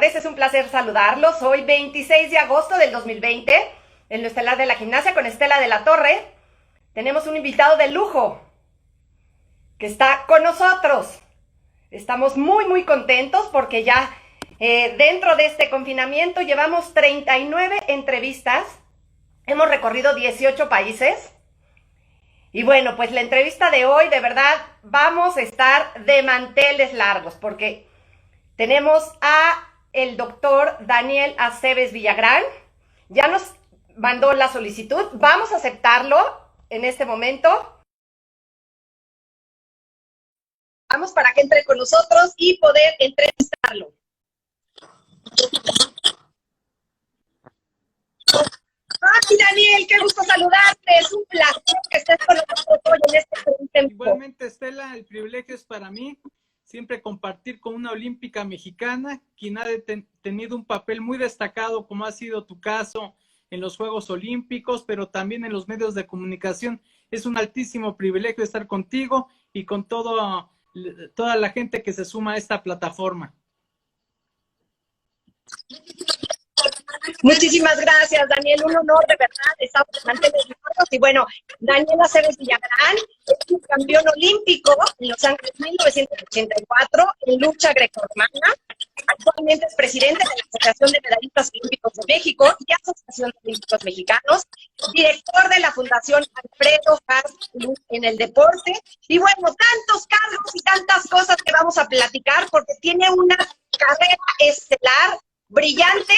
tardes, es un placer saludarlos. Hoy 26 de agosto del 2020, en lo estelar de la gimnasia con Estela de la Torre, tenemos un invitado de lujo que está con nosotros. Estamos muy contentos porque ya dentro de este confinamiento llevamos 39 entrevistas, hemos recorrido 18 países. Y bueno, pues la entrevista de hoy, de verdad, vamos a estar de manteles largos, porque tenemos a el doctor Daniel Aceves Villagrán. Ya nos mandó la solicitud, vamos a aceptarlo en este momento. Vamos para que entre con nosotros y poder entrevistarlo. ¡Ay, Daniel! ¡Qué gusto saludarte! Es un placer que estés con nosotros hoy en este tiempo. Igualmente, Estela, el privilegio es para mí siempre compartir con una olímpica mexicana, quien ha tenido un papel muy destacado, como ha sido tu caso en los Juegos Olímpicos, pero también en los medios de comunicación. Es un altísimo privilegio estar contigo y con toda la gente que se suma a esta plataforma. Muchísimas gracias, Daniel. Un honor, de verdad. Estamos en manteles largos. Y bueno, Daniel Aceves Villagrán es un campeón olímpico en Los Ángeles 1984 en lucha grecorromana. Actualmente es presidente de la Asociación de Medallistas Olímpicos de México y Asociación de Olímpicos Mexicanos, director de la Fundación Alfredo Harp en el deporte. Y bueno, tantos cargos y tantas cosas que vamos a platicar porque tiene una carrera estelar brillante,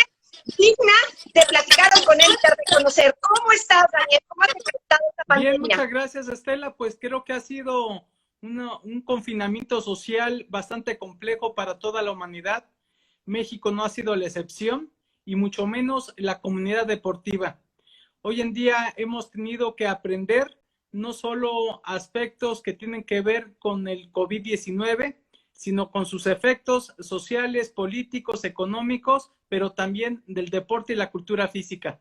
digna de platicar con él, de reconocer. ¿Cómo estás, Daniel? ¿Cómo has enfrentado esta pandemia? Bien, muchas gracias, Estela. Pues creo que ha sido un confinamiento social bastante complejo para toda la humanidad. México no ha sido la excepción, y mucho menos la comunidad deportiva. Hoy en día hemos tenido que aprender no solo aspectos que tienen que ver con el COVID-19, sino con sus efectos sociales, políticos, económicos, pero también del deporte y la cultura física.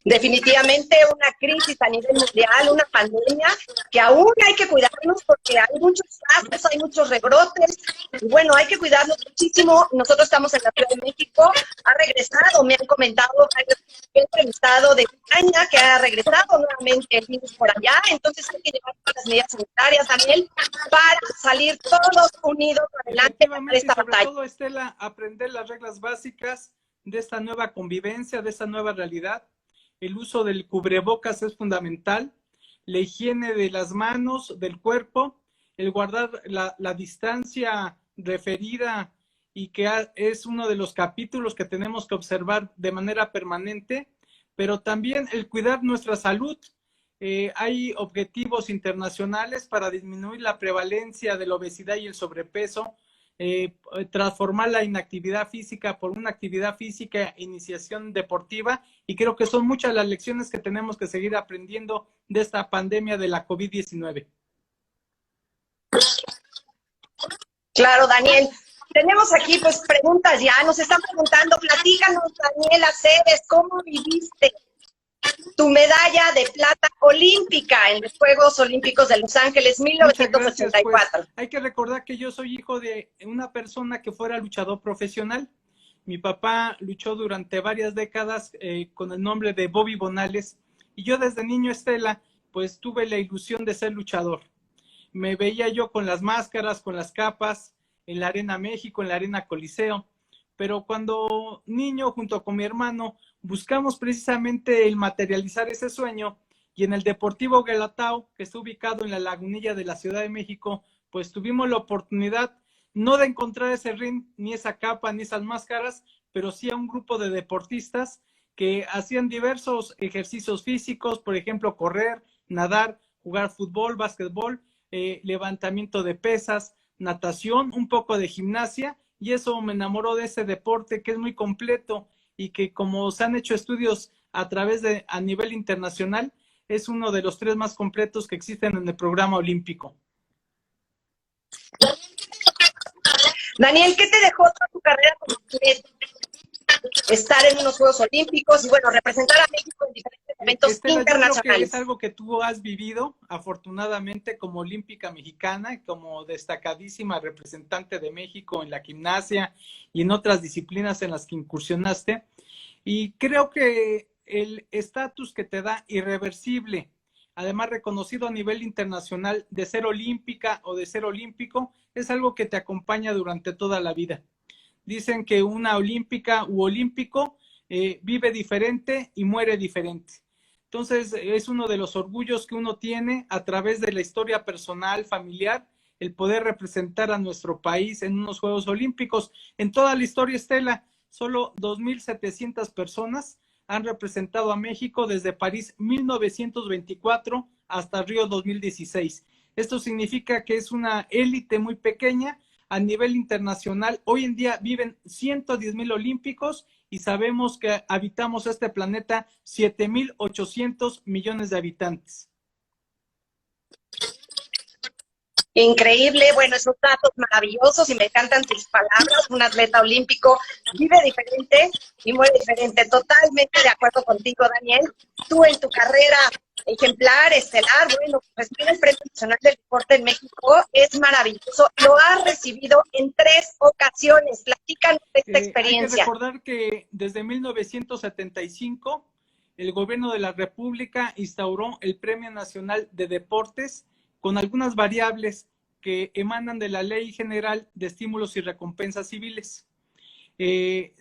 Definitivamente una crisis a nivel mundial, una pandemia que aún hay que cuidarnos porque hay muchos casos, hay muchos rebrotes y bueno, hay que cuidarnos muchísimo. Nosotros estamos en la Ciudad de México, ha regresado, me han comentado, he entrevistado de España que ha regresado nuevamente el virus por allá, entonces hay que llevar todas las medidas sanitarias, Daniel, para salir todos unidos adelante para esta batalla. Sobre todo, Estela, aprender las reglas básicas de esta nueva convivencia, de esta nueva realidad. El uso del cubrebocas es fundamental, la higiene de las manos, del cuerpo, el guardar la distancia referida y que es uno de los capítulos que tenemos que observar de manera permanente, pero también el cuidar nuestra salud. Hay objetivos internacionales para disminuir la prevalencia de la obesidad y el sobrepeso, transformar la inactividad física por una actividad física, iniciación deportiva, y creo que son muchas las lecciones que tenemos que seguir aprendiendo de esta pandemia de la COVID-19. Claro, Daniel. Tenemos aquí pues preguntas ya, nos están preguntando, platícanos, Daniel Aceves, ¿cómo viviste tu medalla de plata olímpica en los Juegos Olímpicos de Los Ángeles 1984? Pues, hay que recordar que yo soy hijo de una persona que fuera luchador profesional. Mi papá luchó durante varias décadas con el nombre de Bobby Bonales, y yo desde niño, Estela, pues tuve la ilusión de ser luchador. Me veía yo con las máscaras, con las capas, en la Arena México, en la Arena Coliseo, pero cuando niño, junto con mi hermano, buscamos precisamente el materializar ese sueño, y en el Deportivo Guelatao, que está ubicado en la Lagunilla de la Ciudad de México, pues tuvimos la oportunidad no de encontrar ese ring, ni esa capa, ni esas máscaras, pero sí a un grupo de deportistas que hacían diversos ejercicios físicos, por ejemplo, correr, nadar, jugar fútbol, básquetbol, levantamiento de pesas, natación, un poco de gimnasia, y eso me enamoró de ese deporte que es muy completo y que, como se han hecho estudios a nivel internacional, es uno de los 3 más completos que existen en el programa olímpico. Daniel, ¿qué te dejó toda tu carrera como atleta? estar en unos Juegos Olímpicos y, bueno, representar a México en diferentes eventos Estela, internacionales. yo creo que es algo que tú has vivido, afortunadamente, como olímpica mexicana, como destacadísima representante de México en la gimnasia y en otras disciplinas en las que incursionaste. Y creo que el estatus que te da irreversible, además reconocido a nivel internacional, de ser olímpica o de ser olímpico, es algo que te acompaña durante toda la vida. Dicen que una olímpica u olímpico vive diferente y muere diferente. Entonces, es uno de los orgullos que uno tiene a través de la historia personal, familiar, el poder representar a nuestro país en unos Juegos Olímpicos. En toda la historia, Estela, solo 2.700 personas han representado a México desde París 1924 hasta Río 2016. Esto significa que es una élite muy pequeña a nivel internacional. Hoy en día viven 110,000 olímpicos y sabemos que habitamos este planeta 7,800 millones de habitantes. Increíble, bueno, esos datos maravillosos y me encantan tus palabras. Un atleta olímpico vive diferente y muere diferente. Totalmente de acuerdo contigo, Daniel. Tú en tu carrera ejemplar, estelar, bueno, recibir el Premio Nacional del Deporte en México es maravilloso. Lo has recibido en 3 ocasiones. Platícanos de esta experiencia. Hay que recordar que desde 1975 el gobierno de la República instauró el Premio Nacional de Deportes con algunas variables que emanan de la Ley General de Estímulos y Recompensas Civiles. En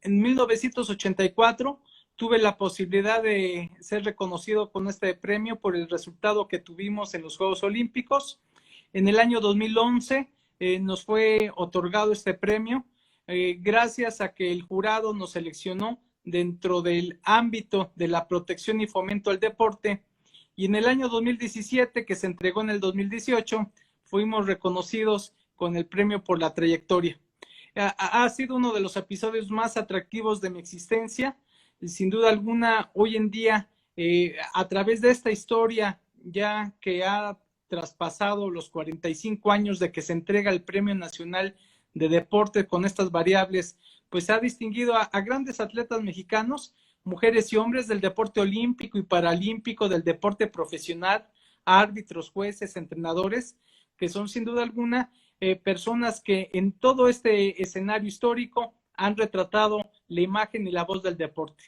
1984 tuve la posibilidad de ser reconocido con este premio por el resultado que tuvimos en los Juegos Olímpicos. En el año 2011 nos fue otorgado este premio gracias a que el jurado nos seleccionó dentro del ámbito de la protección y fomento al deporte. Y en el año 2017, que se entregó en el 2018, fuimos reconocidos con el premio por la trayectoria. Ha sido uno de los episodios más atractivos de mi existencia. Sin duda alguna, hoy en día, a través de esta historia, ya que ha traspasado los 45 años de que se entrega el Premio Nacional de Deporte con estas variables, pues se ha distinguido a grandes atletas mexicanos, mujeres y hombres del deporte olímpico y paralímpico, del deporte profesional, árbitros, jueces, entrenadores, que son sin duda alguna personas que en todo este escenario histórico han retratado la imagen y la voz del deporte.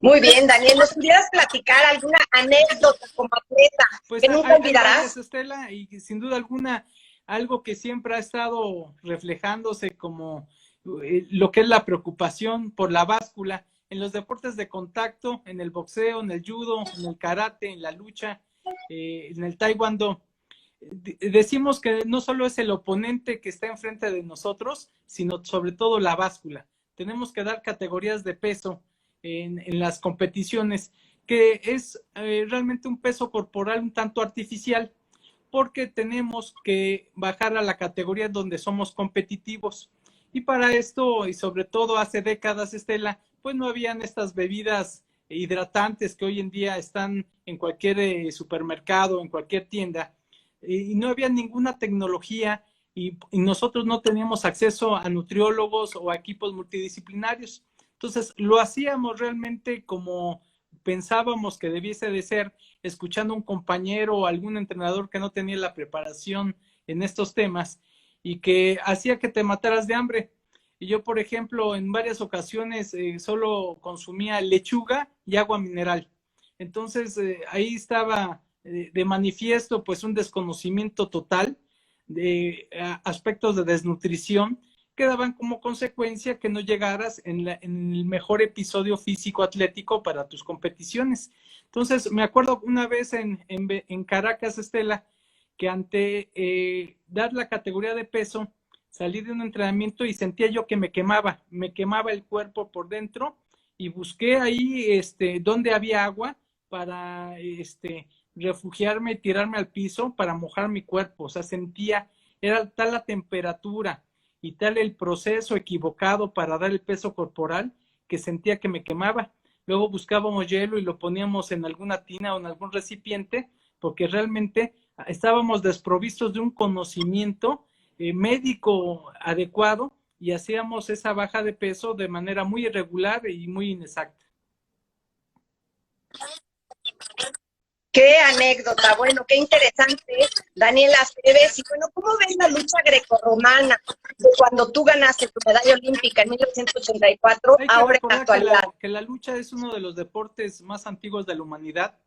Muy bien, Daniel, ¿nos pudieras platicar alguna anécdota como atleta pues que nunca olvidarás? Estela, y sin duda alguna, algo que siempre ha estado reflejándose como lo que es la preocupación por la báscula en los deportes de contacto, en el boxeo, en el judo, en el karate, en la lucha, en el taekwondo. Decimos que no solo es el oponente que está enfrente de nosotros, sino sobre todo la báscula. Tenemos que dar categorías de peso en las competiciones, que es realmente un peso corporal un tanto artificial, porque tenemos que bajar a la categoría donde somos competitivos. Y para esto, y sobre todo hace décadas, Estela, pues no habían estas bebidas hidratantes que hoy en día están en cualquier supermercado, en cualquier tienda, y no había ninguna tecnología y nosotros no teníamos acceso a nutriólogos o a equipos multidisciplinarios. Entonces, lo hacíamos realmente como pensábamos que debiese de ser, escuchando a un compañero o algún entrenador que no tenía la preparación en estos temas y que hacía que te mataras de hambre. Y yo, por ejemplo, en varias ocasiones solo consumía lechuga y agua mineral. Entonces, ahí estaba de manifiesto pues un desconocimiento total de aspectos de desnutrición que daban como consecuencia que no llegaras en el mejor episodio físico-atlético para tus competiciones. Entonces, me acuerdo una vez en Caracas, Estela, que ante dar la categoría de peso, salí de un entrenamiento y sentía yo que me quemaba el cuerpo por dentro y busqué ahí donde había agua para refugiarme y tirarme al piso para mojar mi cuerpo. O sea, sentía, era tal la temperatura y tal el proceso equivocado para dar el peso corporal que sentía que me quemaba. Luego buscábamos hielo y lo poníamos en alguna tina o en algún recipiente porque realmente estábamos desprovistos de un conocimiento médico adecuado y hacíamos esa baja de peso de manera muy irregular y muy inexacta. Qué anécdota, bueno, qué interesante, Daniela Aceves. Y bueno, ¿cómo ves la lucha grecorromana de cuando tú ganaste tu medalla olímpica en 1984, Hay que ahora en la recordar actualidad? que la lucha es uno de los deportes más antiguos de la humanidad.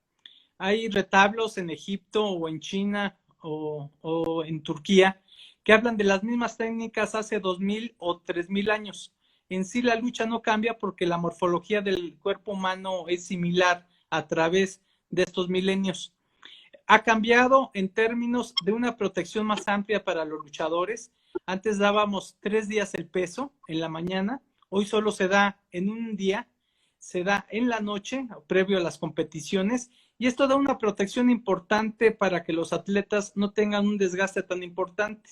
Hay retablos en Egipto o en China o en Turquía que hablan de las mismas técnicas hace 2000 o 3000 años. En sí la lucha no cambia porque la morfología del cuerpo humano es similar a través de estos milenios. Ha cambiado en términos de una protección más amplia para los luchadores. Antes dábamos 3 días el peso en la mañana, hoy solo se da en un día, se da en la noche, previo a las competiciones, y esto da una protección importante para que los atletas no tengan un desgaste tan importante.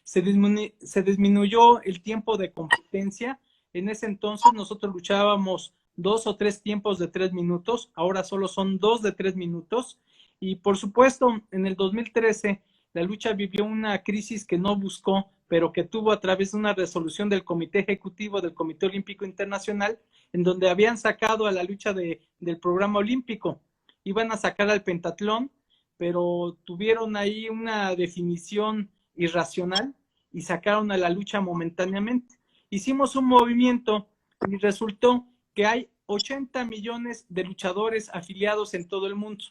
Se disminuyó el tiempo de competencia. En ese entonces nosotros luchábamos 2 o 3 tiempos de 3 minutos, ahora solo son 2 de 3 minutos. Y por supuesto, en el 2013, la lucha vivió una crisis que no buscó, pero que tuvo a través de una resolución del Comité Ejecutivo del Comité Olímpico Internacional, en donde habían sacado a la lucha del programa olímpico. Iban a sacar al pentatlón, pero tuvieron ahí una definición irracional y sacaron a la lucha momentáneamente. Hicimos un movimiento y resultó que hay 80 millones de luchadores afiliados en todo el mundo.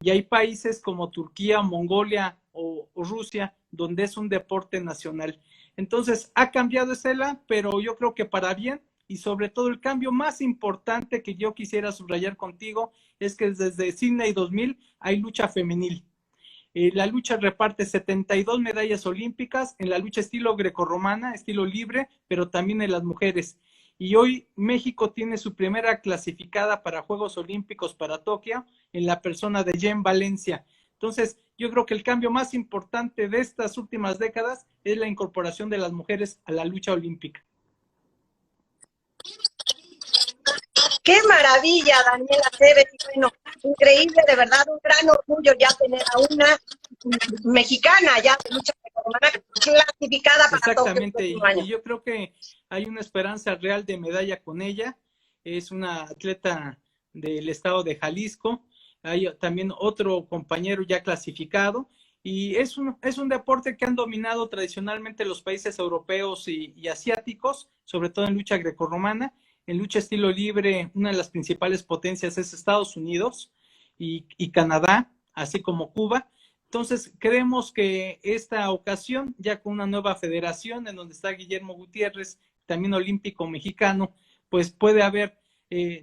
Y hay países como Turquía, Mongolia o Rusia, donde es un deporte nacional. Entonces, ha cambiado Estela, pero yo creo que para bien, y sobre todo el cambio más importante que yo quisiera subrayar contigo es que desde Sydney 2000 hay lucha femenil. La lucha reparte 72 medallas olímpicas en la lucha estilo grecorromana, estilo libre, pero también en las mujeres. Y hoy México tiene su primera clasificada para Juegos Olímpicos para Tokio en la persona de Jen Valencia. Entonces, yo creo que el cambio más importante de estas últimas décadas es la incorporación de las mujeres a la lucha olímpica. ¡Qué maravilla, Daniela Aceves! Bueno, increíble, de verdad, un gran orgullo ya tener a una mexicana ya de lucha grecorromana clasificada para Tokio el próximo año. Y yo creo que hay una esperanza real de medalla con ella. Es una atleta del estado de Jalisco. Hay también otro compañero ya clasificado. Y es un deporte que han dominado tradicionalmente los países europeos y asiáticos, sobre todo en lucha grecorromana. En lucha estilo libre, una de las principales potencias es Estados Unidos y Canadá, así como Cuba. Entonces, creemos que esta ocasión, ya con una nueva federación en donde está Guillermo Gutiérrez, también olímpico mexicano, pues puede haber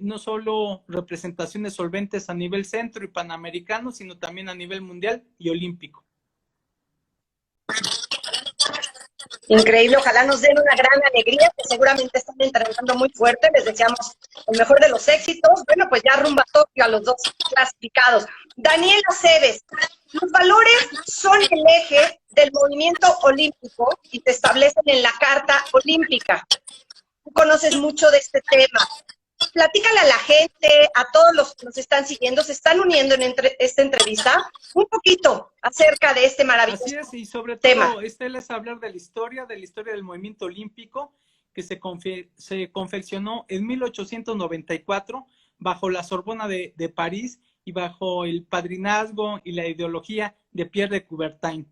no solo representaciones solventes a nivel centro y panamericano, sino también a nivel mundial y olímpico. Increíble, ojalá nos den una gran alegría, que seguramente están entrenando muy fuerte, les deseamos el mejor de los éxitos. Bueno, pues ya rumba a Tokio a los 2 clasificados. Daniela Aceves, los valores son el eje del movimiento olímpico y se establecen en la Carta Olímpica. Tú conoces mucho de este tema. Platícale a la gente, a todos los que nos están siguiendo, se están uniendo en esta entrevista, un poquito acerca de este maravilloso tema. Así es, y sobre todo, Estela, es hablar de la historia del movimiento olímpico que se confeccionó en 1894 bajo la Sorbona de París y bajo el padrinazgo y la ideología de Pierre de Coubertin,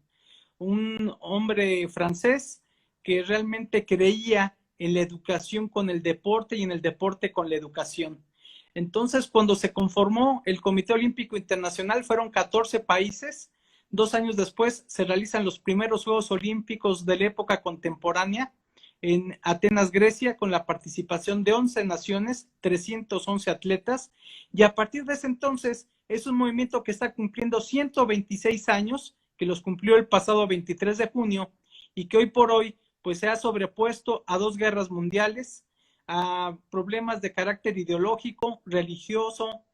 un hombre francés que realmente creía en la educación con el deporte y en el deporte con la educación. Entonces, cuando se conformó el Comité Olímpico Internacional, fueron 14 países. 2 años después se realizan los primeros Juegos Olímpicos de la época contemporánea en Atenas, Grecia, con la participación de 11 naciones, 311 atletas, y a partir de ese entonces es un movimiento que está cumpliendo 126 años, que los cumplió el pasado 23 de junio, y que hoy por hoy pues se ha sobrepuesto a 2 guerras mundiales, a problemas de carácter ideológico, religioso,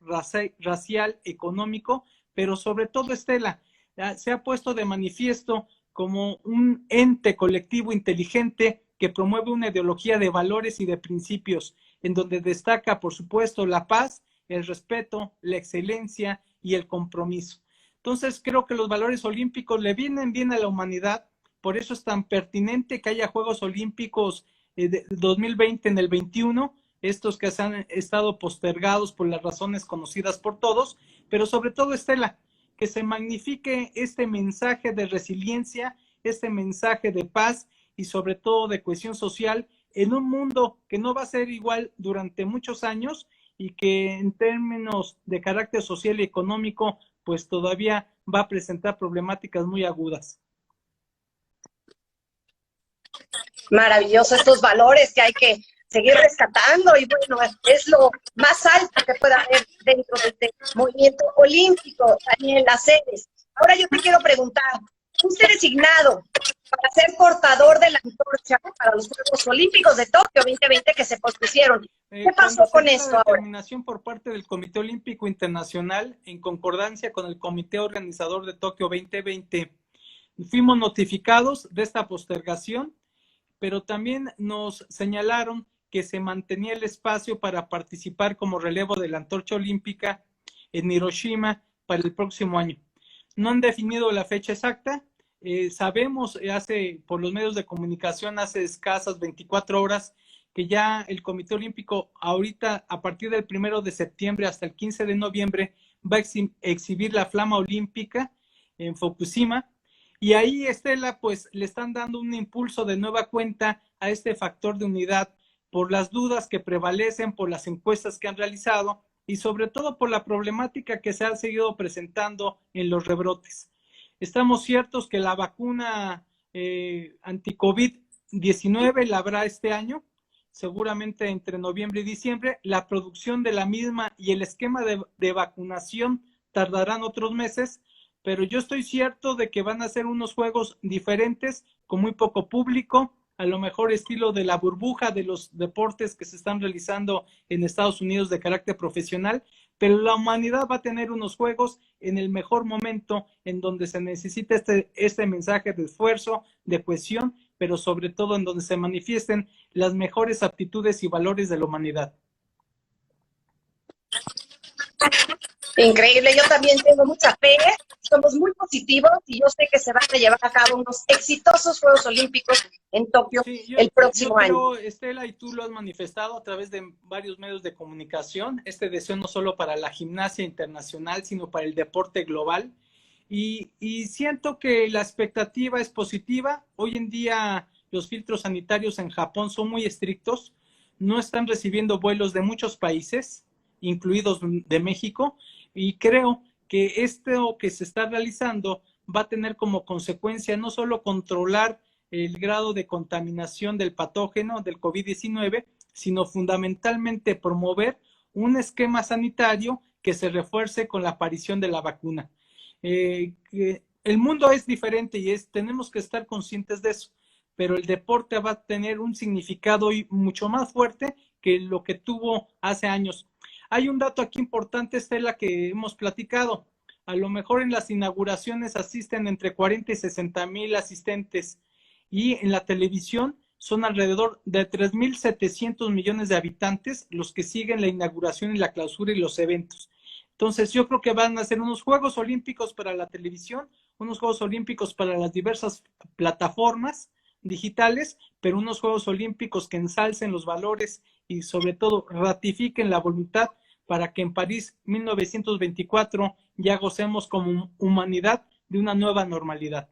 racial, económico, pero sobre todo, Estela, se ha puesto de manifiesto como un ente colectivo inteligente que promueve una ideología de valores y de principios, en donde destaca, por supuesto, la paz, el respeto, la excelencia y el compromiso. Entonces, creo que los valores olímpicos le vienen bien a la humanidad, por eso es tan pertinente que haya Juegos Olímpicos de 2020 en el 21, estos que se han estado postergados por las razones conocidas por todos, pero sobre todo, Estela, que se magnifique este mensaje de resiliencia, este mensaje de paz y sobre todo de cohesión social en un mundo que no va a ser igual durante muchos años y que en términos de carácter social y económico, pues todavía va a presentar problemáticas muy agudas. Maravilloso, estos valores que hay que seguir rescatando y bueno, es lo más alto que pueda haber dentro de este movimiento olímpico, Daniel Aceves. Ahora yo te quiero preguntar, fuiste designado para ser portador de la antorcha para los Juegos Olímpicos de Tokio 2020 que se pospusieron. ¿Qué pasó con esto ahora? Determinación por parte del Comité Olímpico Internacional, en concordancia con el Comité Organizador de Tokio 2020, fuimos notificados de esta postergación, pero también nos señalaron que se mantenía el espacio para participar como relevo de la antorcha olímpica en Hiroshima para el próximo año. No han definido la fecha exacta. Sabemos por los medios de comunicación hace escasas 24 horas que ya el Comité Olímpico ahorita a partir del 1 de septiembre hasta el 15 de noviembre va a exhibir la flama olímpica en Fukushima. Y ahí, Estela, pues le están dando un impulso de nueva cuenta a este factor de unidad por las dudas que prevalecen, por las encuestas que han realizado y sobre todo por la problemática que se ha seguido presentando en los rebrotes. Estamos ciertos que la vacuna anti-COVID-19 la habrá este año, seguramente entre noviembre y diciembre. La producción de la misma y el esquema de vacunación tardarán otros meses, pero yo estoy cierto de que van a ser unos juegos diferentes, con muy poco público, a lo mejor estilo de la burbuja de los deportes que se están realizando en Estados Unidos de carácter profesional, pero la humanidad va a tener unos juegos en el mejor momento, en donde se necesita este mensaje de esfuerzo, de cohesión, pero sobre todo en donde se manifiesten las mejores aptitudes y valores de la humanidad. Increíble, yo también tengo mucha fe, somos muy positivos y yo sé que se van a llevar a cabo unos exitosos Juegos Olímpicos en Tokio el próximo año. Estela, y tú lo has manifestado a través de varios medios de comunicación, este deseo no solo para la gimnasia internacional, sino para el deporte global. Y siento que la expectativa es positiva. Hoy en día los filtros sanitarios en Japón son muy estrictos, no están recibiendo vuelos de muchos países, incluidos de México, y creo que esto que se está realizando va a tener como consecuencia no solo controlar el grado de contaminación del patógeno del COVID-19, sino fundamentalmente promover un esquema sanitario que se refuerce con la aparición de la vacuna. El mundo es diferente y tenemos que estar conscientes de eso, pero el deporte va a tener un significado mucho más fuerte que lo que tuvo hace años. Hay un dato aquí importante, Estela, que hemos platicado. A lo mejor en las inauguraciones asisten entre 40 y 60,000 asistentes y en la televisión son alrededor de 3,700 millones de habitantes los que siguen la inauguración y la clausura y los eventos. Entonces yo creo que van a ser unos Juegos Olímpicos para la televisión, unos Juegos Olímpicos para las diversas plataformas digitales, pero unos Juegos Olímpicos que ensalcen los valores y sobre todo ratifiquen la voluntad para que en París 1924 ya gocemos como humanidad de una nueva normalidad.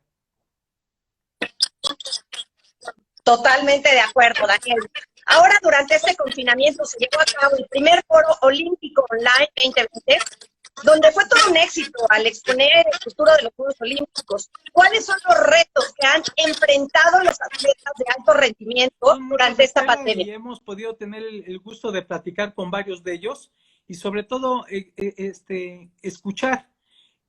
Totalmente de acuerdo, Daniel. Ahora, durante este confinamiento, se llevó a cabo el primer Foro Olímpico Online 2020, donde fue todo un éxito al exponer el futuro de los Juegos Olímpicos. ¿Cuáles son los retos que han enfrentado los atletas de alto rendimiento durante esta pandemia? Y hemos podido tener el gusto de platicar con varios de ellos y sobre todo escuchar,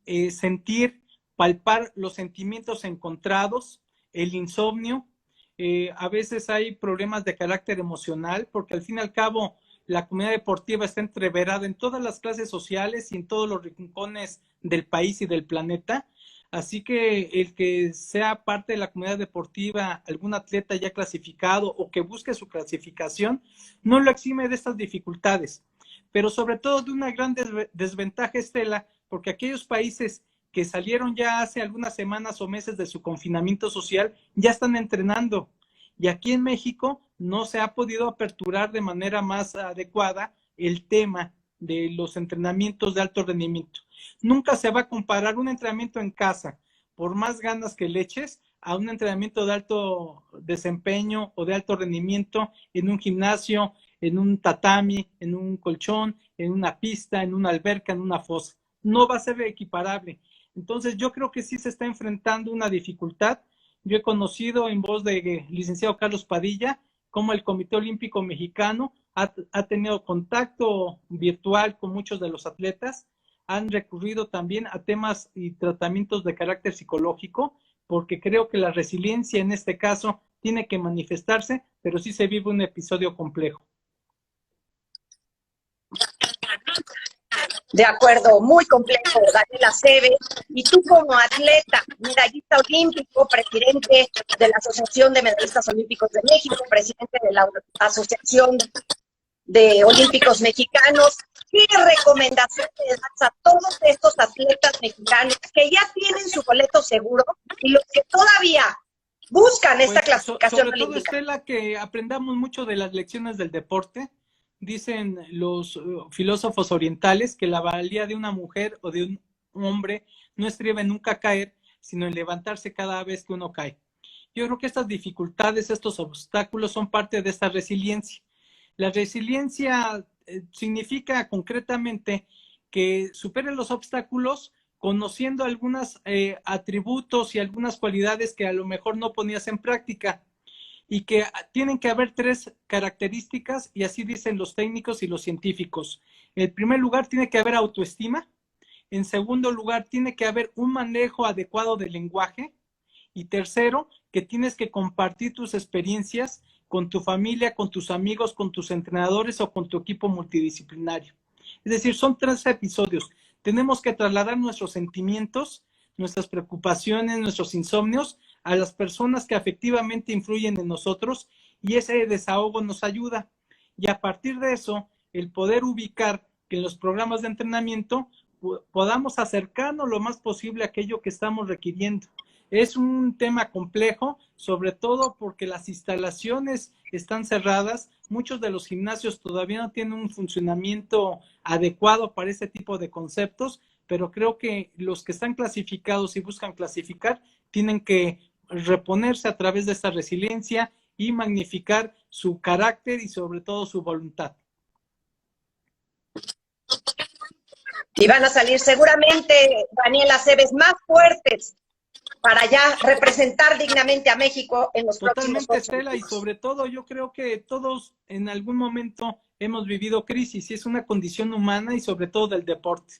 sentir, palpar los sentimientos encontrados, el insomnio. A veces hay problemas de carácter emocional porque al fin y al cabo la comunidad deportiva está entreverada en todas las clases sociales y en todos los rincones del país y del planeta. Así que el que sea parte de la comunidad deportiva, algún atleta ya clasificado o que busque su clasificación, no lo exime de estas dificultades, pero sobre todo de una gran desventaja, Estela, porque aquellos países que salieron ya hace algunas semanas o meses de su confinamiento social, ya están entrenando. Y aquí en México no se ha podido aperturar de manera más adecuada el tema de los entrenamientos de alto rendimiento. Nunca se va a comparar un entrenamiento en casa, por más ganas que le eches, a un entrenamiento de alto desempeño o de alto rendimiento en un gimnasio, en un tatami, en un colchón, en una pista, en una alberca, en una fosa. No va a ser equiparable. Entonces yo creo que sí se está enfrentando una dificultad. Yo he conocido en voz de licenciado Carlos Padilla cómo el Comité Olímpico Mexicano ha tenido contacto virtual con muchos de los atletas, han recurrido también a temas y tratamientos de carácter psicológico, porque creo que la resiliencia en este caso tiene que manifestarse, pero sí se vive un episodio complejo. De acuerdo, muy complejo, Daniel Aceves. Y tú como atleta, medallista olímpico, presidente de la Asociación de Medallistas Olímpicos de México, presidente de la Asociación de Olímpicos Mexicanos, ¿qué recomendación le das a todos estos atletas mexicanos que ya tienen su boleto seguro y los que todavía buscan esta clasificación sobre todo, olímpica? Estela, que aprendamos mucho de las lecciones del deporte. Dicen los filósofos orientales que la valía de una mujer o de un hombre no estriba en nunca caer, sino en levantarse cada vez que uno cae. Yo creo que estas dificultades, estos obstáculos son parte de esta resiliencia. La resiliencia significa concretamente que superen los obstáculos conociendo algunos atributos y algunas cualidades que a lo mejor no ponías en práctica, y que tienen que haber 3 características, y así dicen los técnicos y los científicos. En primer lugar, tiene que haber autoestima. En segundo lugar, tiene que haber un manejo adecuado del lenguaje. Y tercero, que tienes que compartir tus experiencias con tu familia, con tus amigos, con tus entrenadores o con tu equipo multidisciplinario. Es decir, son 3 episodios. Tenemos que trasladar nuestros sentimientos, nuestras preocupaciones, nuestros insomnios a las personas que afectivamente influyen en nosotros, y ese desahogo nos ayuda. Y a partir de eso, el poder ubicar que en los programas de entrenamiento podamos acercarnos lo más posible a aquello que estamos requiriendo. Es un tema complejo, sobre todo porque las instalaciones están cerradas, muchos de los gimnasios todavía no tienen un funcionamiento adecuado para ese tipo de conceptos, pero creo que los que están clasificados y buscan clasificar tienen que reponerse a través de esta resiliencia y magnificar su carácter y sobre todo su voluntad. Y van a salir seguramente, Daniel Aceves, más fuertes para ya representar dignamente a México en los próximos Totalmente, Estela, y sobre todo yo creo que todos en algún momento hemos vivido crisis, y es una condición humana y sobre todo del deporte.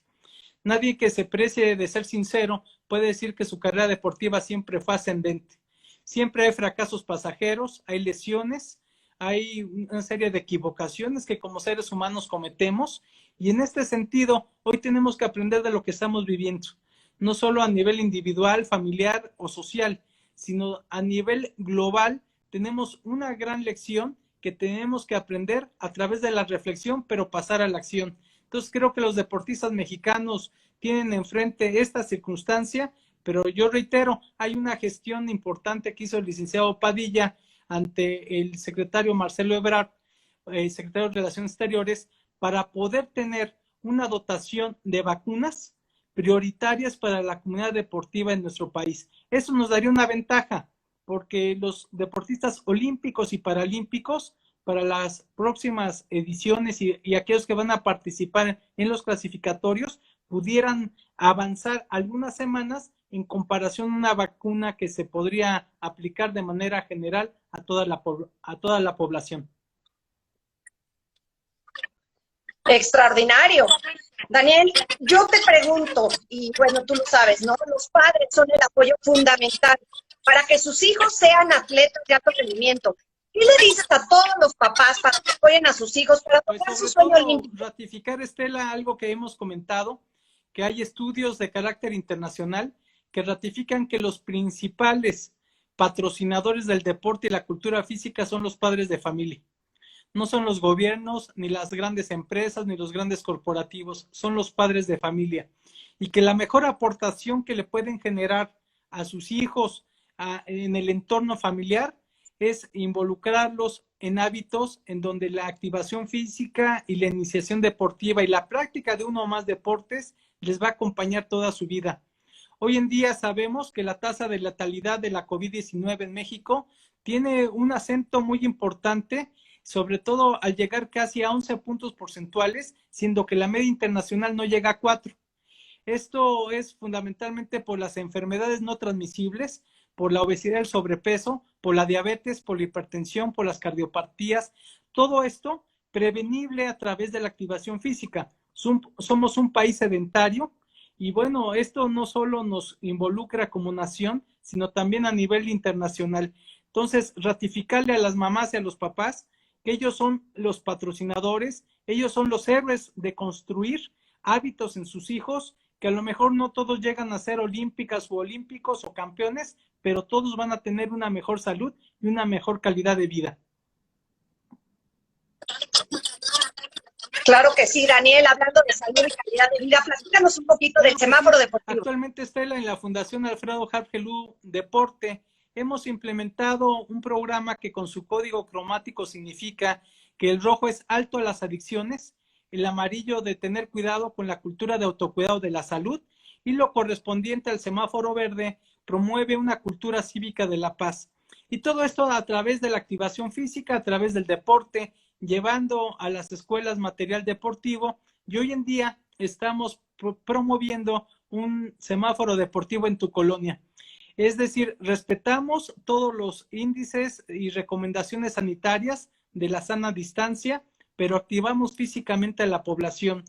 Nadie que se precie de ser sincero puede decir que su carrera deportiva siempre fue ascendente. Siempre hay fracasos pasajeros, hay lesiones, hay una serie de equivocaciones que como seres humanos cometemos, y en este sentido hoy tenemos que aprender de lo que estamos viviendo, no solo a nivel individual, familiar o social, sino a nivel global. Tenemos una gran lección que tenemos que aprender a través de la reflexión, pero pasar a la acción. Entonces creo que los deportistas mexicanos tienen enfrente esta circunstancia, pero yo reitero, hay una gestión importante que hizo el licenciado Padilla ante el secretario Marcelo Ebrard, secretario de Relaciones Exteriores, para poder tener una dotación de vacunas prioritarias para la comunidad deportiva en nuestro país. Eso nos daría una ventaja, porque los deportistas olímpicos y paralímpicos para las próximas ediciones y aquellos que van a participar en los clasificatorios pudieran avanzar algunas semanas en comparación a una vacuna que se podría aplicar de manera general a toda la población. Extraordinario. Daniel, yo te pregunto, y bueno, tú lo sabes, ¿no? Los padres son el apoyo fundamental para que sus hijos sean atletas de alto rendimiento. ¿Qué le dices a todos los papás para que apoyen a sus hijos para lograr su sueño olímpico? Ratificar, Estela, algo que hemos comentado, que hay estudios de carácter internacional que ratifican que los principales patrocinadores del deporte y la cultura física son los padres de familia. No son los gobiernos, ni las grandes empresas, ni los grandes corporativos, son los padres de familia. Y que la mejor aportación que le pueden generar a sus hijos en el entorno familiar es involucrarlos en hábitos en donde la activación física y la iniciación deportiva y la práctica de uno o más deportes les va a acompañar toda su vida. Hoy en día sabemos que la tasa de letalidad de la COVID-19 en México tiene un acento muy importante, sobre todo al llegar casi a 11 puntos porcentuales, siendo que la media internacional no llega a 4. Esto es fundamentalmente por las enfermedades no transmisibles, por la obesidad y el sobrepeso, por la diabetes, por la hipertensión, por las cardiopatías. Todo esto prevenible a través de la activación física. Somos un país sedentario y bueno, esto no solo nos involucra como nación, sino también a nivel internacional. Entonces, ratificarle a las mamás y a los papás que ellos son los patrocinadores, ellos son los héroes de construir hábitos en sus hijos, que a lo mejor no todos llegan a ser olímpicas o olímpicos o campeones, pero todos van a tener una mejor salud y una mejor calidad de vida. Claro que sí, Daniel, hablando de salud y calidad de vida, platícanos un poquito del semáforo deportivo. Actualmente, Estela, en la Fundación Alfredo Harp Helú Deporte, hemos implementado un programa que con su código cromático significa que el rojo es alto a las adicciones, el amarillo de tener cuidado con la cultura de autocuidado de la salud y lo correspondiente al semáforo verde promueve una cultura cívica de la paz. Y todo esto a través de la activación física, a través del deporte, llevando a las escuelas material deportivo y hoy en día estamos promoviendo un semáforo deportivo en tu colonia. Es decir, respetamos todos los índices y recomendaciones sanitarias de la sana distancia, pero activamos físicamente a la población.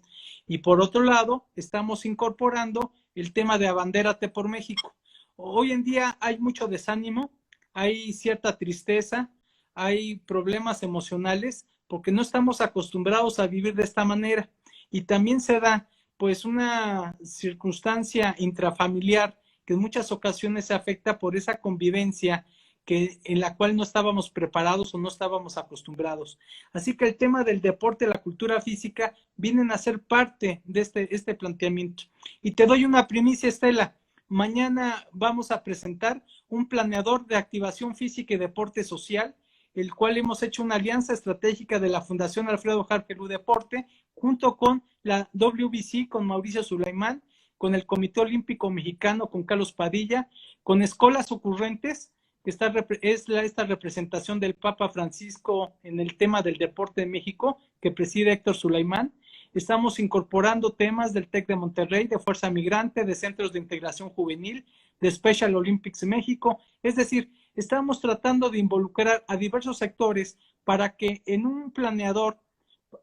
Y por otro lado, estamos incorporando el tema de Abandérate por México. Hoy en día hay mucho desánimo, hay cierta tristeza, hay problemas emocionales, porque no estamos acostumbrados a vivir de esta manera. Y también se da, pues, una circunstancia intrafamiliar que en muchas ocasiones se afecta por esa convivencia en la cual no estábamos preparados o no estábamos acostumbrados. Así que el tema del deporte, la cultura física, vienen a ser parte de este planteamiento. Y te doy una primicia, Estela. Mañana vamos a presentar un planeador de activación física y deporte social, el cual hemos hecho una alianza estratégica de la Fundación Alfredo Harp Helú Deporte, junto con la WBC, con Mauricio Sulaimán, con el Comité Olímpico Mexicano, con Carlos Padilla, con Escolas Ocurrentes, que esta representación del Papa Francisco en el tema del deporte en México, que preside Héctor Sulaimán. Estamos incorporando temas del TEC de Monterrey, de Fuerza Migrante, de Centros de Integración Juvenil, de Special Olympics México. Es decir, estamos tratando de involucrar a diversos sectores para que en un planeador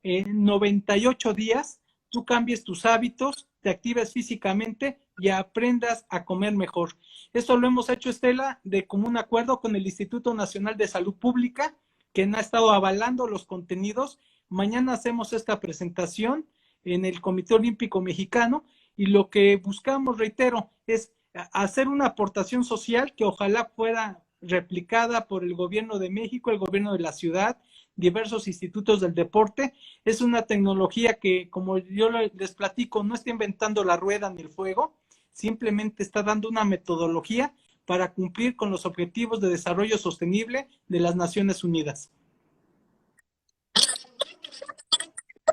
en 98 días tú cambies tus hábitos, te actives físicamente y aprendas a comer mejor. Esto lo hemos hecho, Estela, de común acuerdo con el Instituto Nacional de Salud Pública, quien ha estado avalando los contenidos. Mañana hacemos esta presentación en el Comité Olímpico Mexicano y lo que buscamos, reitero, es hacer una aportación social que ojalá fuera replicada por el gobierno de México, el gobierno de la ciudad, diversos institutos del deporte. Es una tecnología que, como yo les platico, no está inventando la rueda ni el fuego, simplemente está dando una metodología para cumplir con los objetivos de desarrollo sostenible de las Naciones Unidas.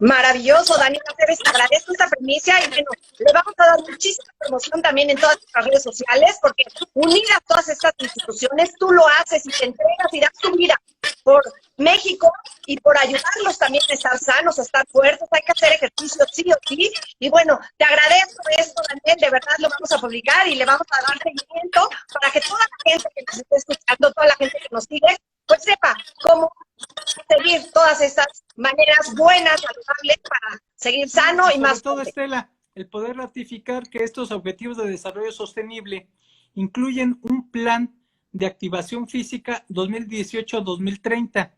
Maravilloso, Daniel Aceves, te agradezco esta primicia y bueno, le vamos a dar muchísima promoción también en todas nuestras redes sociales porque unir a todas estas instituciones, tú lo haces y te entregas y das tu vida por México y por ayudarlos también a estar sanos, a estar fuertes. Hay que hacer ejercicio sí o sí. Y bueno, te agradezco esto, Daniel, de verdad lo vamos a publicar y le vamos a dar seguimiento para que toda la gente que nos esté escuchando, toda la gente que nos sigue, pues sepa cómo seguir todas estas maneras buenas, saludables para seguir sano y más. Sobre todo, Estela, el poder ratificar que estos objetivos de desarrollo sostenible incluyen un plan de activación física 2018-2030,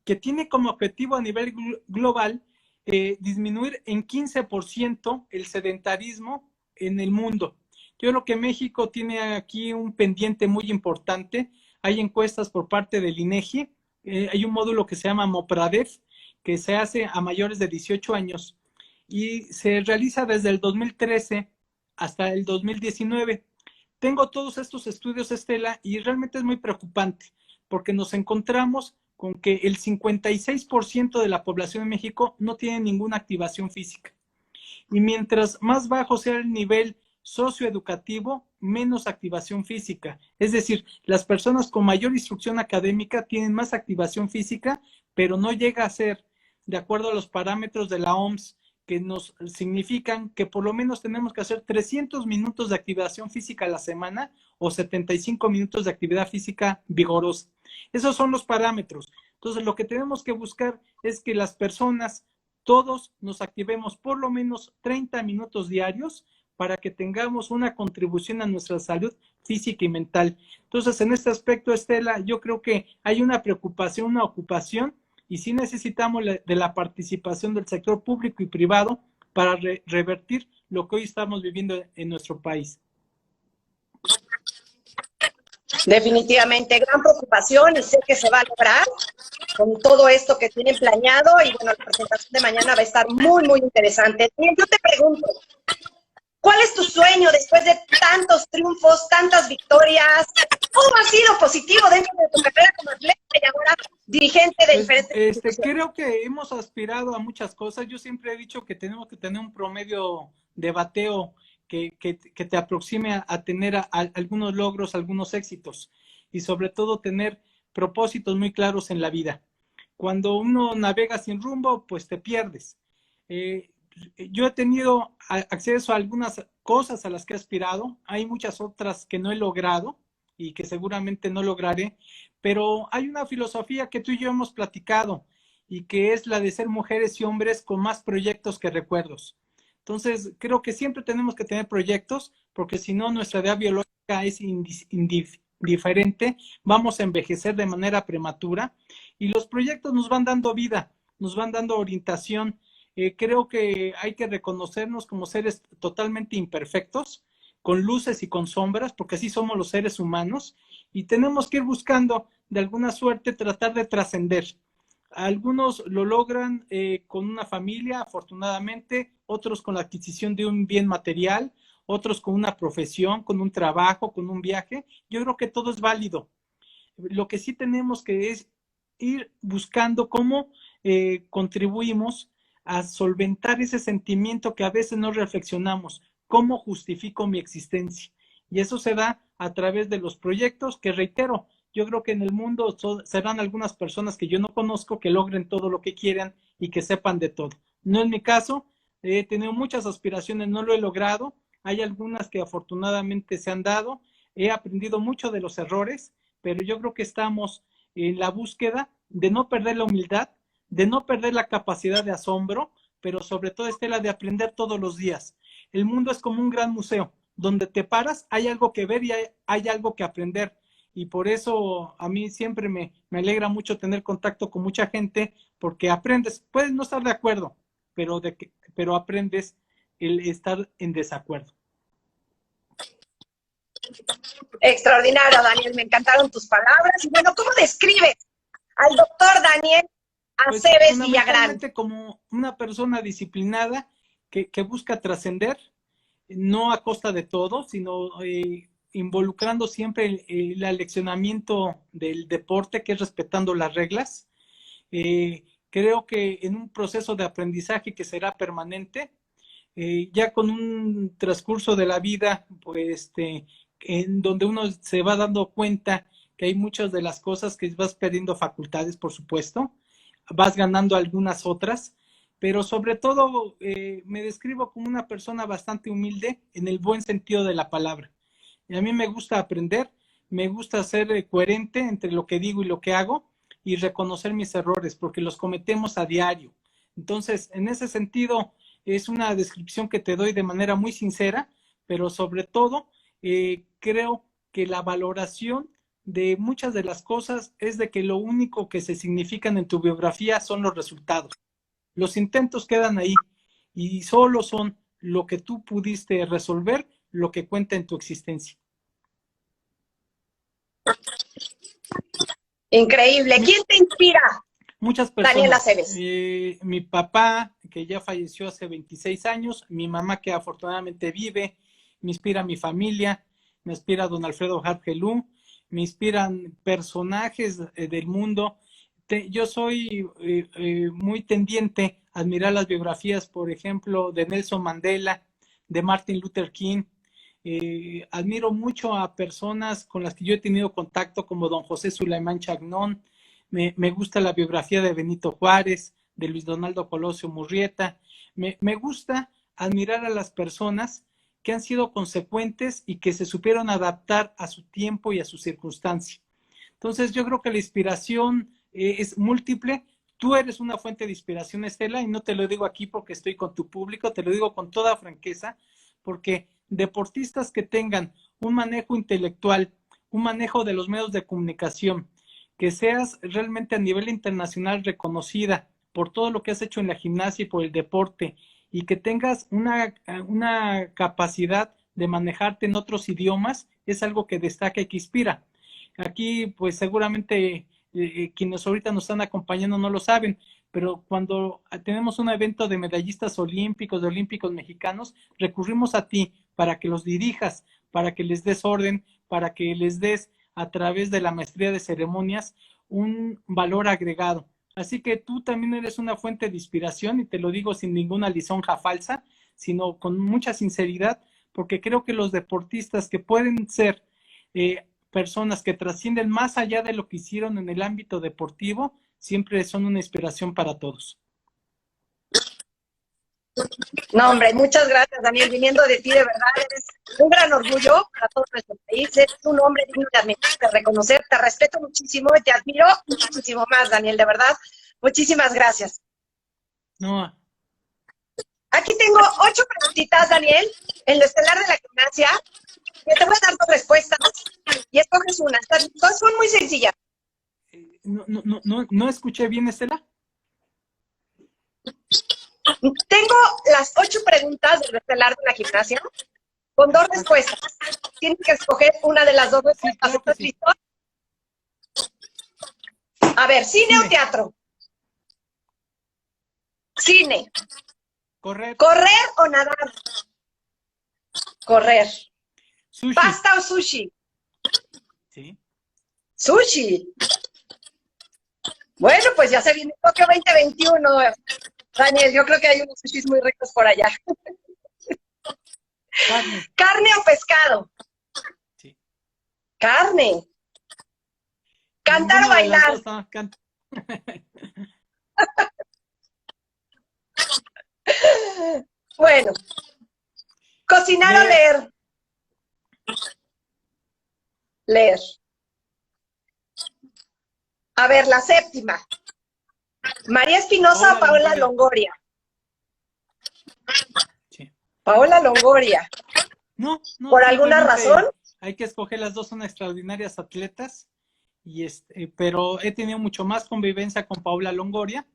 que tiene como objetivo a nivel global disminuir en 15% el sedentarismo en el mundo. Yo creo que México tiene aquí un pendiente muy importante. Hay encuestas por parte del INEGI, hay un módulo que se llama MOPRADEF, que se hace a mayores de 18 años y se realiza desde el 2013 hasta el 2019. Tengo todos estos estudios, Estela, y realmente es muy preocupante porque nos encontramos con que el 56% de la población de México no tiene ninguna activación física. Y mientras más bajo sea el nivel socioeducativo, menos activación física. Es decir, las personas con mayor instrucción académica tienen más activación física, pero no llega a ser, de acuerdo a los parámetros de la OMS, que nos significan que por lo menos tenemos que hacer 300 minutos de activación física a la semana o 75 minutos de actividad física vigorosa. Esos son los parámetros. Entonces, lo que tenemos que buscar es que las personas, todos nos activemos por lo menos 30 minutos diarios para que tengamos una contribución a nuestra salud física y mental. Entonces, en este aspecto, Estela, yo creo que hay una preocupación, una ocupación, y sí necesitamos de la participación del sector público y privado para revertir lo que hoy estamos viviendo en nuestro país. Definitivamente, gran preocupación y sé que se va a lograr con todo esto que tienen planeado y bueno, la presentación de mañana va a estar muy, muy interesante. Bien, yo te pregunto, ¿cuál es tu sueño después de tantos triunfos, tantas victorias? ¿Cómo ha sido positivo dentro de tu carrera como atleta y ahora dirigente de diferentes Creo que hemos aspirado a muchas cosas. Yo siempre he dicho que tenemos que tener un promedio de bateo que te aproxime a tener algunos logros, algunos éxitos y sobre todo tener propósitos muy claros en la vida. Cuando uno navega sin rumbo, pues te pierdes. Yo he tenido acceso a algunas cosas a las que he aspirado, hay muchas otras que no he logrado y que seguramente no lograré, pero hay una filosofía que tú y yo hemos platicado y que es la de ser mujeres y hombres con más proyectos que recuerdos. Entonces, creo que siempre tenemos que tener proyectos porque si no, nuestra edad biológica es indiferente, vamos a envejecer de manera prematura y los proyectos nos van dando vida, nos van dando orientación. Creo que hay que reconocernos como seres totalmente imperfectos, con luces y con sombras, porque así somos los seres humanos, y tenemos que ir buscando, de alguna suerte, tratar de trascender. Algunos lo logran con una familia, afortunadamente, otros con la adquisición de un bien material, otros con una profesión, con un trabajo, con un viaje. Yo creo que todo es válido. Lo que sí tenemos que es ir buscando cómo contribuimos a solventar ese sentimiento que a veces no reflexionamos, cómo justifico mi existencia. Y eso se da a través de los proyectos que, reitero, yo creo que en el mundo serán algunas personas que yo no conozco que logren todo lo que quieran y que sepan de todo. No es mi caso, he tenido muchas aspiraciones, no lo he logrado, hay algunas que afortunadamente se han dado, he aprendido mucho de los errores, pero yo creo que estamos en la búsqueda de no perder la humildad, de no perder la capacidad de asombro, pero sobre todo, Estela, de aprender todos los días. El mundo es como un gran museo, donde te paras, hay algo que ver y hay algo que aprender. Y por eso a mí siempre me alegra mucho tener contacto con mucha gente, porque aprendes, puedes no estar de acuerdo, pero aprendes el estar en desacuerdo. Extraordinario, Daniel, me encantaron tus palabras. Y bueno, ¿cómo describes al doctor Daniel Aceves Villagrán? Como una persona disciplinada que busca trascender, no a costa de todo, sino involucrando siempre el aleccionamiento del deporte, que es respetando las reglas. Creo que en un proceso de aprendizaje que será permanente, ya con un transcurso de la vida, pues en donde uno se va dando cuenta que hay muchas de las cosas que vas perdiendo facultades, por supuesto, vas ganando algunas otras, pero sobre todo me describo como una persona bastante humilde en el buen sentido de la palabra. Y a mí me gusta aprender, me gusta ser coherente entre lo que digo y lo que hago y reconocer mis errores, porque los cometemos a diario. Entonces, en ese sentido, es una descripción que te doy de manera muy sincera, pero sobre todo, creo que la valoración de muchas de las cosas es de que lo único que se significan en tu biografía son los resultados. Los intentos quedan ahí y solo son lo que tú pudiste resolver, lo que cuenta en tu existencia. Increíble. ¿Quién te inspira? Muchas Daniel personas. Aceves. Mi papá, que ya falleció hace 26 años, mi mamá, que afortunadamente vive, me inspira mi familia, me inspira don Alfredo Hargelú, me inspiran personajes del mundo. Yo soy muy tendiente a admirar las biografías, por ejemplo, de Nelson Mandela, de Martin Luther King. Admiro mucho a personas con las que yo he tenido contacto, como don José Sulaimán Chagnon. Me gusta la biografía de Benito Juárez, de Luis Donaldo Colosio Murrieta. Me gusta admirar a las personas que han sido consecuentes y que se supieron adaptar a su tiempo y a su circunstancia. Entonces yo creo que la inspiración es múltiple. Tú eres una fuente de inspiración, Estela, y no te lo digo aquí porque estoy con tu público, te lo digo con toda franqueza, porque deportistas que tengan un manejo intelectual, un manejo de los medios de comunicación, que seas realmente a nivel internacional reconocida por todo lo que has hecho en la gimnasia y por el deporte, y que tengas una capacidad de manejarte en otros idiomas, es algo que destaca y que inspira. Aquí, pues seguramente quienes ahorita nos están acompañando no lo saben, pero cuando tenemos un evento de medallistas olímpicos, de olímpicos mexicanos, recurrimos a ti para que los dirijas, para que les des orden, para que les des a través de la maestría de ceremonias un valor agregado. Así que tú también eres una fuente de inspiración, y te lo digo sin ninguna lisonja falsa, sino con mucha sinceridad, porque creo que los deportistas que pueden ser personas que trascienden más allá de lo que hicieron en el ámbito deportivo, siempre son una inspiración para todos. No, hombre, muchas gracias, Daniel. Viniendo de ti, de verdad, eres un gran orgullo para todo nuestro país. Eres un hombre digno de admirar, de reconocer. Te respeto muchísimo y te admiro muchísimo más, Daniel, de verdad. Muchísimas gracias. No. Aquí tengo 8 preguntitas, Daniel, en lo estelar de la gimnasia. Yo te voy a dar 2 respuestas y escoges una. Todas son muy sencillas. No escuché bien, Estela. Tengo las 8 preguntas del estelar de la gimnasia con 2 respuestas. Tienes que escoger una de las 2 respuestas. Sí, claro. ¿Estás listo? A ver, ¿cine o teatro? Cine. Correr. ¿Correr o nadar? Correr. Sushi. ¿Pasta o sushi? Sí. Sushi. Bueno, pues ya se viene Tokio 2021. Daniel, yo creo que hay unos sushis muy ricos por allá. Carne. ¿Carne o pescado? Sí. Carne. ¿Cantar o bailar? No, Bueno. ¿Cocinar o leer? Leer. A ver, la séptima. ¿María Espinosa o Paola Longoria? Sí. Paola Longoria. No, ¿Por alguna razón? Hay que escoger, las dos son extraordinarias atletas, pero he tenido mucho más convivencia con Paola Longoria,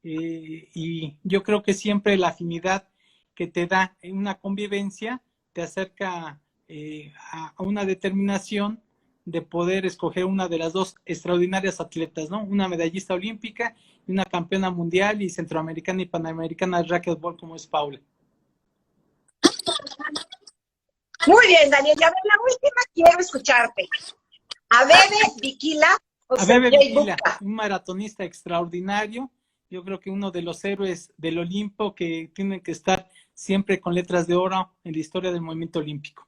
y yo creo que siempre la afinidad que te da una convivencia te acerca a una determinación de poder escoger una de las dos extraordinarias atletas, ¿no? Una medallista olímpica y una campeona mundial y centroamericana y panamericana de racquetball como es Paula. Muy bien, Daniel. Y a ver, la última quiero escucharte. Abebe Bikila o Abebe Sergey Bikila, Bubka. un maratonista extraordinario. Yo creo que uno de los héroes del Olimpo que tienen que estar siempre con letras de oro en la historia del movimiento olímpico.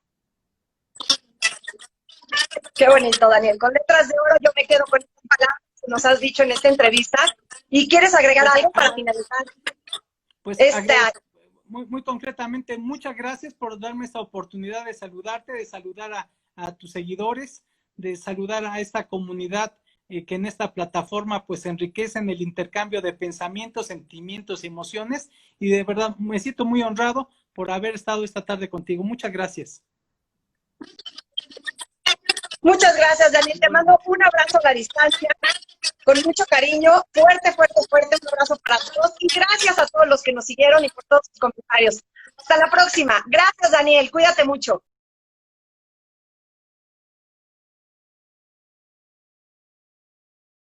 Qué bonito, Daniel. Con letras de oro yo me quedo con estas palabras que nos has dicho en esta entrevista. ¿Y quieres agregar algo para finalizar? Pues muy concretamente, muchas gracias por darme esta oportunidad de saludarte, de saludar a tus seguidores, de saludar a esta comunidad que en esta plataforma pues enriquecen el intercambio de pensamientos, sentimientos y emociones, y de verdad me siento muy honrado por haber estado esta tarde contigo. Muchas gracias. Muchas gracias, Daniel. Te mando un abrazo a la distancia, con mucho cariño, fuerte, fuerte, fuerte, un abrazo para todos, y gracias a todos los que nos siguieron y por todos sus comentarios. Hasta la próxima. Gracias, Daniel. Cuídate mucho.